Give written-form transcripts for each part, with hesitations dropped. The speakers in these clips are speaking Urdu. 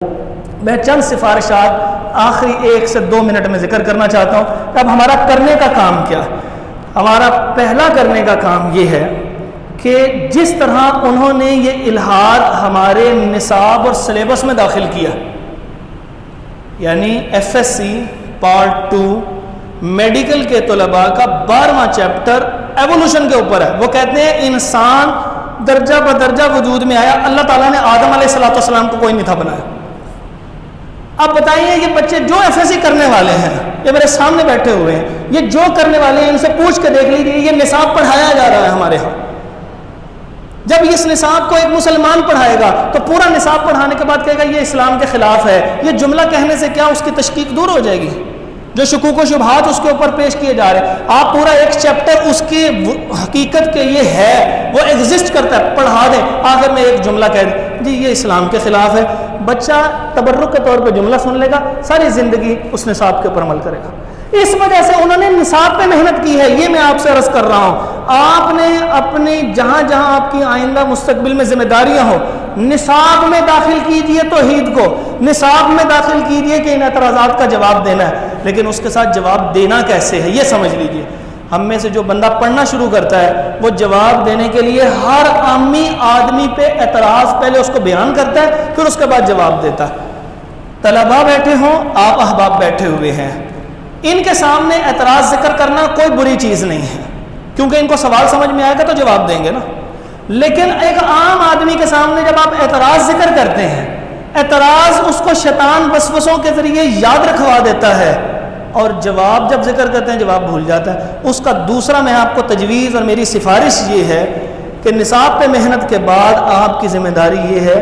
میں چند سفارشات آخری 1 سے 2 منٹ میں ذکر کرنا چاہتا ہوں کہ اب ہمارا کرنے کا کام کیا ہے۔ ہمارا پہلا کرنے کا کام یہ ہے کہ جس طرح انہوں نے یہ الحاد ہمارے نصاب اور سلیبس میں داخل کیا، یعنی FSC پارٹ 2 میڈیکل کے طلباء کا 12واں چیپٹر ایوولوشن کے اوپر ہے۔ وہ کہتے ہیں انسان درجہ بدرجہ وجود میں آیا، اللہ تعالیٰ نے آدم علیہ السلام کو کوئی نہیں تھا بنایا۔ اب بتائیے یہ بچے جو FSC کرنے والے ہیں، یہ میرے سامنے بیٹھے ہوئے ہیں، یہ جو کرنے والے ہیں ان سے پوچھ کے دیکھ لیجیے، یہ نصاب پڑھایا جا رہا ہے ہمارے ہاں۔ جب اس نصاب کو ایک مسلمان پڑھائے گا تو پورا نصاب پڑھانے کے بعد کہے گا یہ اسلام کے خلاف ہے، یہ جملہ کہنے سے کیا اس کی تشکیک دور ہو جائے گی؟ جو شکوک و شبہات اس کے اوپر پیش کیے جا رہے ہیں، آپ پورا ایک چیپٹر اس کی حقیقت کے یہ ہے، وہ ایگزسٹ کرتا ہے، پڑھا دیں، آخر میں ایک جملہ کہہ دیں جی یہ اسلام کے خلاف ہے، بچہ تبرک کے طور پہ جملہ سن لے گا، ساری زندگی اس نصاب کے اوپر عمل کرے گا۔ اس وجہ سے انہوں نے نصاب پہ محنت کی ہے، یہ میں آپ سے عرض کر رہا ہوں۔ آپ نے اپنی جہاں جہاں آپ کی آئندہ مستقبل میں ذمہ داریاں ہوں، نصاب میں داخل کیجئے توحید کو، نصاب میں داخل کیجئے کہ ان اعتراضات کا جواب دینا ہے، لیکن اس کے ساتھ جواب دینا کیسے ہے یہ سمجھ لیجئے۔ ہم میں سے جو بندہ پڑھنا شروع کرتا ہے وہ جواب دینے کے لیے ہر عامی آدمی پہ اعتراض پہلے اس کو بیان کرتا ہے، پھر اس کے بعد جواب دیتا ہے۔ طلباء بیٹھے ہوں، آپ احباب بیٹھے ہوئے ہیں، ان کے سامنے اعتراض ذکر کرنا کوئی بری چیز نہیں ہے، کیونکہ ان کو سوال سمجھ میں آئے گا تو جواب دیں گے نا۔ لیکن ایک عام آدمی کے سامنے جب آپ اعتراض ذکر کرتے ہیں، اعتراض اس کو شیطان وسوسوں کے ذریعے یاد رکھوا دیتا ہے، اور جواب جب ذکر کرتے ہیں جواب بھول جاتا ہے۔ اس کا دوسرا میں آپ کو تجویز اور میری سفارش یہ ہے کہ نصاب پہ محنت کے بعد آپ کی ذمہ داری یہ ہے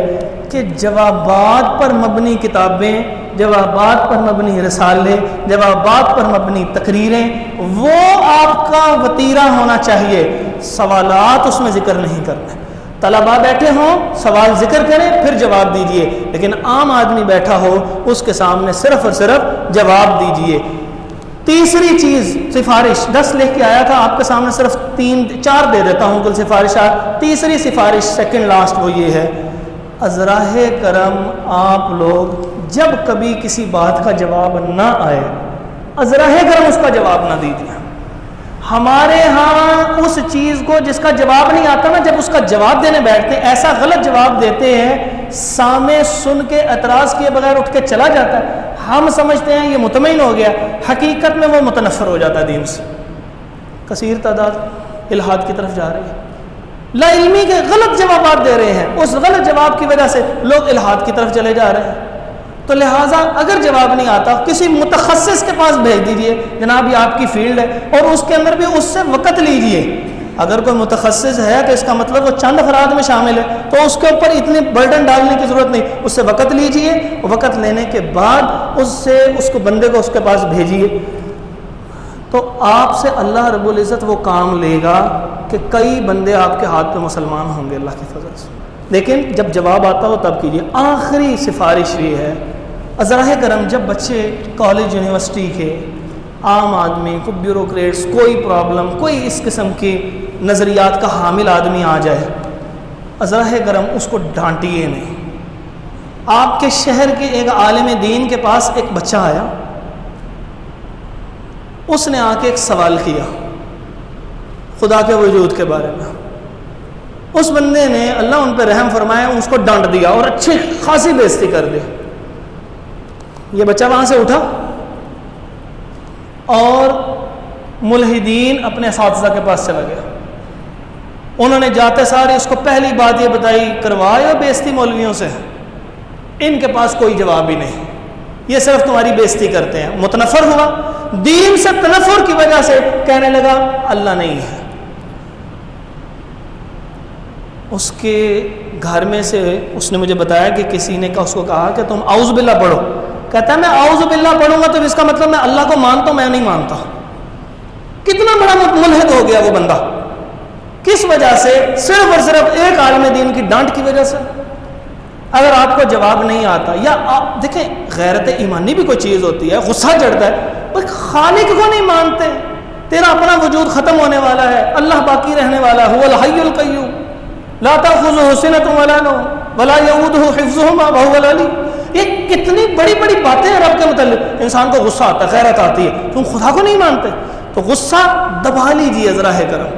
کہ جوابات پر مبنی کتابیں، جوابات پر مبنی رسالے، جوابات پر مبنی تقریریں، وہ آپ کا وتیرہ ہونا چاہیے، سوالات اس میں ذکر نہیں کرنا۔ طلباء بیٹھے ہوں سوال ذکر کریں پھر جواب دیجئے، لیکن عام آدمی بیٹھا ہو اس کے سامنے صرف اور صرف جواب دیجئے۔ تیسری چیز سفارش 10 لکھ کے آیا تھا، آپ کے سامنے صرف 4 دے دیتا ہوں کل سفارشات۔ تیسری سفارش سیکنڈ لاسٹ وہ یہ ہے، ازراہ کرم آپ لوگ جب کبھی کسی بات کا جواب نہ آئے، ازراہ کرم اس کا جواب نہ دیجیے۔ ہمارے ہاں اس چیز کو جس کا جواب نہیں آتا نا، جب اس کا جواب دینے بیٹھتے ہیں ایسا غلط جواب دیتے ہیں، سامع سن کے اعتراض کیے بغیر اٹھ کے چلا جاتا ہے۔ ہم سمجھتے ہیں یہ مطمئن ہو گیا، حقیقت میں وہ متنفر ہو جاتا ہے دین سے۔ کثیر تعداد الحاد کی طرف جا رہی ہے، لا علمی کے غلط جوابات دے رہے ہیں، اس غلط جواب کی وجہ سے لوگ الحاد کی طرف چلے جا رہے ہیں۔ تو لہٰذا اگر جواب نہیں آتا کسی متخصص کے پاس بھیج دیجئے، جناب یہ آپ کی فیلڈ ہے، اور اس کے اندر بھی اس سے وقت لیجئے۔ اگر کوئی متخصص ہے تو اس کا مطلب وہ چند افراد میں شامل ہے، تو اس کے اوپر اتنے برڈن ڈالنے کی ضرورت نہیں، اس سے وقت لیجئے، وقت لینے کے بعد اس کو بندے کو اس کے پاس بھیجیے، تو آپ سے اللہ رب العزت وہ کام لے گا کہ کئی بندے آپ کے ہاتھ پہ مسلمان ہوں گے اللہ کی فضل سے۔ لیکن جب جواب آتا ہو تب کیجیے۔ آخری سفارش یہ ہے، ازراہ کرم جب بچے کالج یونیورسٹی کے، عام آدمی کو بیوروکریٹس، کوئی پرابلم، کوئی اس قسم کی نظریات کا حامل آدمی آ جائے، ازراہ کرم اس کو ڈانٹیے نہیں۔ آپ کے شہر کے ایک عالم دین کے پاس ایک بچہ آیا، اس نے آ کے ایک سوال کیا خدا کے وجود کے بارے میں۔ اس بندے نے اللہ ان پہ رحم فرمایا اس کو ڈانٹ دیا اور اچھی خاصی بےزتی کر دی۔ یہ بچہ وہاں سے اٹھا اور ملحدین اپنے اساتذہ کے پاس چلا گیا۔ انہوں نے جاتے سارے اس کو پہلی بات یہ بتائی، کروائے بےزتی مولویوں سے، ان کے پاس کوئی جواب ہی نہیں، یہ صرف تمہاری بےزتی کرتے ہیں۔ متنفر ہوا، دین سے تنفر کی وجہ سے کہنے لگا اللہ نہیں ہے۔ اس کے گھر میں سے اس نے مجھے بتایا کہ کسی نے اس کو کہا کہ تم اعوذ باللہ پڑھو، کہتا ہے میں اعوذ باللہ پڑھوں گا تو اس کا مطلب میں اللہ کو مانتا ہوں، میں نہیں مانتا۔ کتنا بڑا ملحد ہو گیا وہ بندہ، کس وجہ سے؟ صرف اور صرف ایک عالم دین کی ڈانٹ کی وجہ سے۔ اگر آپ کو جواب نہیں آتا، یا آپ دیکھیں غیرت ایمانی بھی کوئی چیز ہوتی ہے، غصہ چڑھتا ہے، بھائی خالق کو نہیں مانتے، تیرا اپنا وجود ختم ہونے والا ہے، اللہ باقی رہنے والا ہے، هو الحی القیوم لا تأخذه سنة ولا نوم ولا يؤوده حفظهما وهو العلی۔ یہ انسان کو غصہ آتا ہے، غیرت آتی ہے، تم خدا کو نہیں مانتے؟ تو غصہ دبا لیجیے ذرا کرم.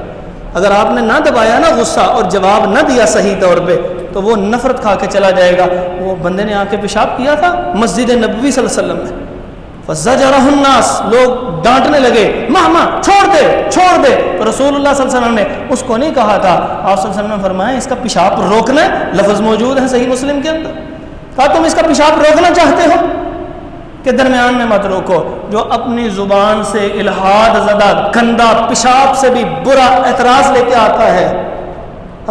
اگر آپ نے نہ دبایا نا غصہ اور جواب نہ دیا صحیح طور پہ تو وہ نفرت کھا کے چلا جائے گا. وہ بندے نے آ کے پیشاب کیا تھا مسجد نبوی صلی اللہ علیہ وسلم میں، فزجرہ الناس، لوگ ڈانٹنے لگے، ماما چھوڑ دے چھوڑ دے. تو رسول اللہ صلی اللہ علیہ وسلم نے اس کو نہیں کہا تھا، آپ صلی اللہ علیہ وسلم نے فرمایا اس کا پیشاب روکنا ہے، لفظ موجود ہے صحیح مسلم کے اندر. کہا تم اس کا پیشاب روکنا چاہتے ہو کہ درمیان میں مت روکو. جو اپنی زبان سے الحاد زدہ گندا پیشاب سے بھی برا اعتراض لے کے آتا ہے،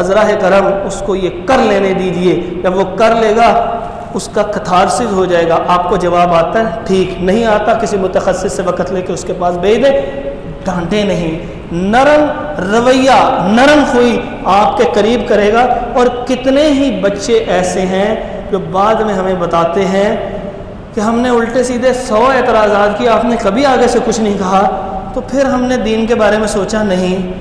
ازراہ کرم اس کو یہ کر لینے دیجئے. جب وہ کر لے گا اس کا کتھارسس ہو جائے گا. آپ کو جواب آتا ہے ٹھیک، نہیں آتا کسی متخصص سے وقت لے کے اس کے پاس بھیج دیں. ڈانٹے نہیں. نرم رویہ، نرم خوئی آپ کے قریب کرے گا. اور کتنے ہی بچے ایسے ہیں جو بعد میں ہمیں بتاتے ہیں کہ ہم نے الٹے سیدھے 100 اعتراضات کیے، آپ نے کبھی آگے سے کچھ نہیں کہا. تو پھر ہم نے دین کے بارے میں سوچا نہیں،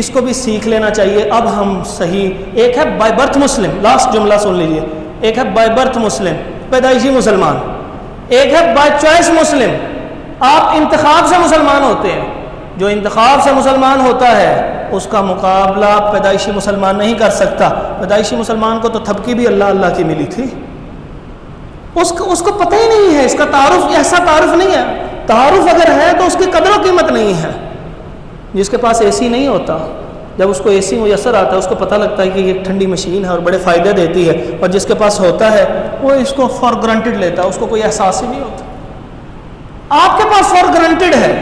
اس کو بھی سیکھ لینا چاہیے. اب ہم صحیح، ایک ہے بائی برتھ مسلم، لاسٹ جملہ سن لیجئے، ایک ہے بائی برتھ مسلم، پیدائشی مسلمان، ایک ہے بائی چوائس مسلم. آپ انتخاب سے مسلمان ہوتے ہیں. جو انتخاب سے مسلمان ہوتا ہے اس کا مقابلہ پیدائشی مسلمان نہیں کر سکتا. پیدائشی مسلمان کو تو تھپکی بھی اللہ اللہ کی ملی تھی، اس کو پتہ ہی نہیں ہے، اس کا تعارف ایسا تعارف نہیں ہے. تعارف اگر ہے تو اس کی قدر و قیمت نہیں ہے. جس کے پاس اے سی نہیں ہوتا، جب اس کو اے سی میسر آتا ہے اس کو پتہ لگتا ہے کہ یہ ٹھنڈی مشین ہے اور بڑے فائدے دیتی ہے. اور جس کے پاس ہوتا ہے وہ اس کو فار گرانٹیڈ لیتا ہے، اس کو کوئی احساس ہی نہیں ہوتا. آپ کے پاس فار گرانٹیڈ ہے.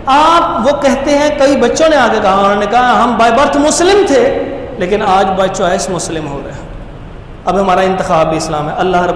آپ وہ کہتے ہیں، کئی بچوں نے آگے کہا، انہوں نے کہا ہم بائی برتھ مسلم تھے لیکن آج بائی چوائس مسلم ہو رہے ہیں. اب ہمارا انتخاب بھی اسلام ہے. اللہ رب